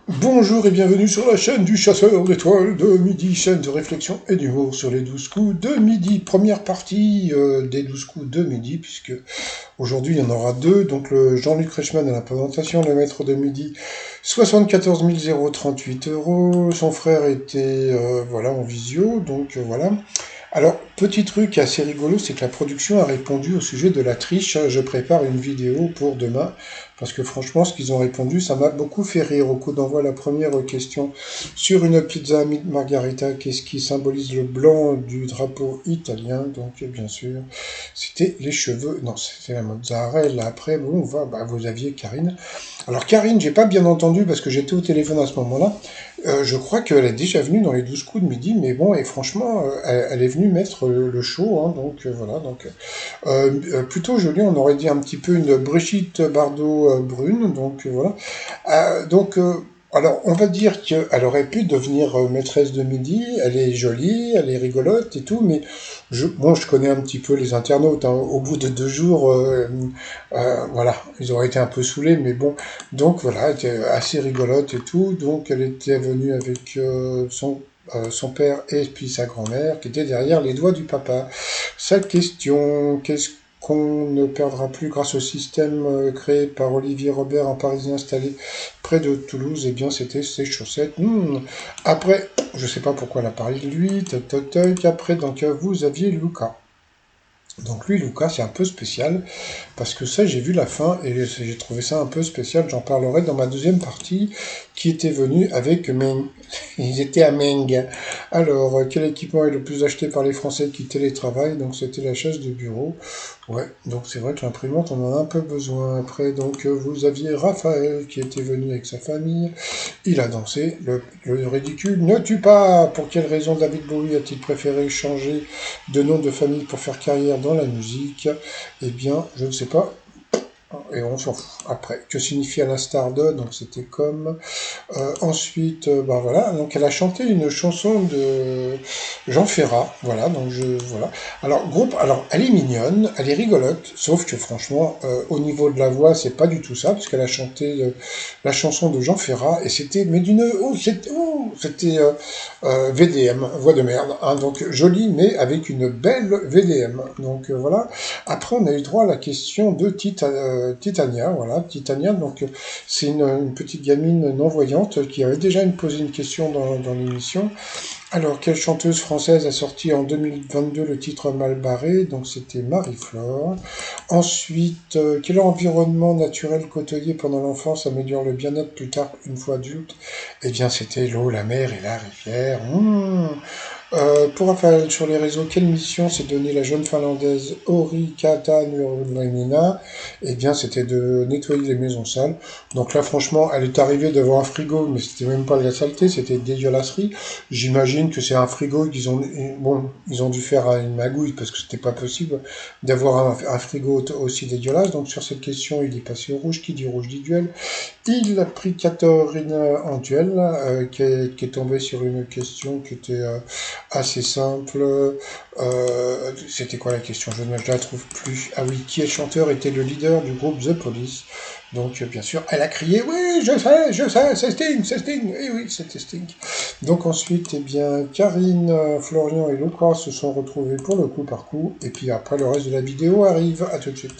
Bonjour et bienvenue sur la chaîne du chasseur d'étoiles de midi, chaîne de réflexion et d'humour sur les 12 coups de midi. Première partie des 12 coups de midi, puisque aujourd'hui il y en aura deux. Donc le Jean-Luc Reichmann à la présentation, le maître de midi, 74 038 euros. Son frère était voilà en visio, donc voilà. Alors, petit truc assez rigolo, c'est que la production a répondu au sujet de la triche. Je prépare une vidéo pour demain, parce que franchement, ce qu'ils ont répondu, ça m'a beaucoup fait rire. Au coup d'envoi, la première question sur une pizza margarita, qu'est-ce qui symbolise le blanc du drapeau italien? Donc, bien sûr, c'était les cheveux. Non, c'était la mozzarella. Après, bon, vous aviez Karine. Alors Karine, j'ai pas bien entendu parce que j'étais au téléphone à ce moment-là. Je crois qu'elle est déjà venue dans les 12 coups de midi, mais bon, et franchement, elle est venue mettre le show, hein, donc voilà. Donc plutôt joli, on aurait dit un petit peu une Brigitte Bardot brune, donc voilà. Donc alors, on va dire qu'elle aurait pu devenir maîtresse de midi. Elle est jolie, elle est rigolote et tout, mais je connais un petit peu les internautes, hein. Au bout de 2 jours, voilà, ils auraient été un peu saoulés, mais bon. Donc voilà, elle était assez rigolote et tout. Donc elle était venue avec son père et puis sa grand-mère qui était derrière les doigts du papa. Sa question, qu'est-ce qu'on ne perdra plus grâce au système créé par Olivier Robert, un Parisien installé près de Toulouse? Eh bien, c'était ses chaussettes. Après, je sais pas pourquoi elle a parlé de lui. Toc, toc, toc. Après, donc, vous aviez Luca. Donc lui, Lucas, c'est un peu spécial, parce que ça, j'ai vu la fin, et j'ai trouvé ça un peu spécial, j'en parlerai dans ma deuxième partie, qui était venue avec Meng. Ils étaient à Meng. Alors, quel équipement est le plus acheté par les Français qui télétravaillent? Donc c'était la chaise de bureau. Ouais, donc c'est vrai que l'imprimante, on en a un peu besoin. Après, donc vous aviez Raphaël, qui était venu avec sa famille, il a dansé, le ridicule ne tue pas. Pour quelle raison David Bowie a-t-il préféré changer de nom de famille pour faire carrière dans la musique? Eh bien, je ne sais pas. Et on s'en fout. Après, que signifie à l'instar de? Donc c'était comme. Ensuite, ben voilà, donc elle a chanté une chanson de Jean Ferrat, voilà, voilà. Alors groupe, alors elle est mignonne, elle est rigolote, sauf que franchement, au niveau de la voix, c'est pas du tout ça, parce qu'elle a chanté la chanson de Jean Ferrat et c'était, mais c'était VDM, voix de merde, hein, donc jolie, mais avec une belle VDM, donc voilà. Après, on a eu droit à la question de Titania, voilà, Titania, donc c'est une petite gamine non-voyante qui avait déjà posé une question dans l'émission. Alors, quelle chanteuse française a sorti en 2022 le titre Mal barré? Donc, c'était Marie-Flore. Ensuite, quel environnement naturel côtoyé pendant l'enfance améliore le bien-être plus tard une fois adulte? Eh bien, c'était l'eau, la mer et la rivière. Pour Raphaël, sur les réseaux, quelle mission s'est donnée la jeune Finlandaise Ori Katanurvanina? Eh bien, c'était de nettoyer les maisons sales. Donc là, franchement, elle est arrivée devant un frigo, mais c'était même pas de la saleté, c'était de dégueulasserie. J'imagine que c'est un frigo qu'ils ont, bon, ils ont dû faire une magouille parce que c'était pas possible d'avoir un frigo aussi dégueulasse. Donc sur cette question, il est passé au rouge. Qui dit rouge dit duel. Il a pris Katarina en duel, qui est tombé sur une question qui était assez simple. C'était quoi la question? Je ne la trouve plus. Ah oui, qui est chanteur était le leader du groupe The Police? Donc, bien sûr, elle a crié, oui, je sais, c'est Sting, oui, oui, c'était Sting. Donc ensuite, eh bien, Karine, Florian et Lucas se sont retrouvés pour le coup par coup, et puis après, le reste de la vidéo arrive, à tout de suite.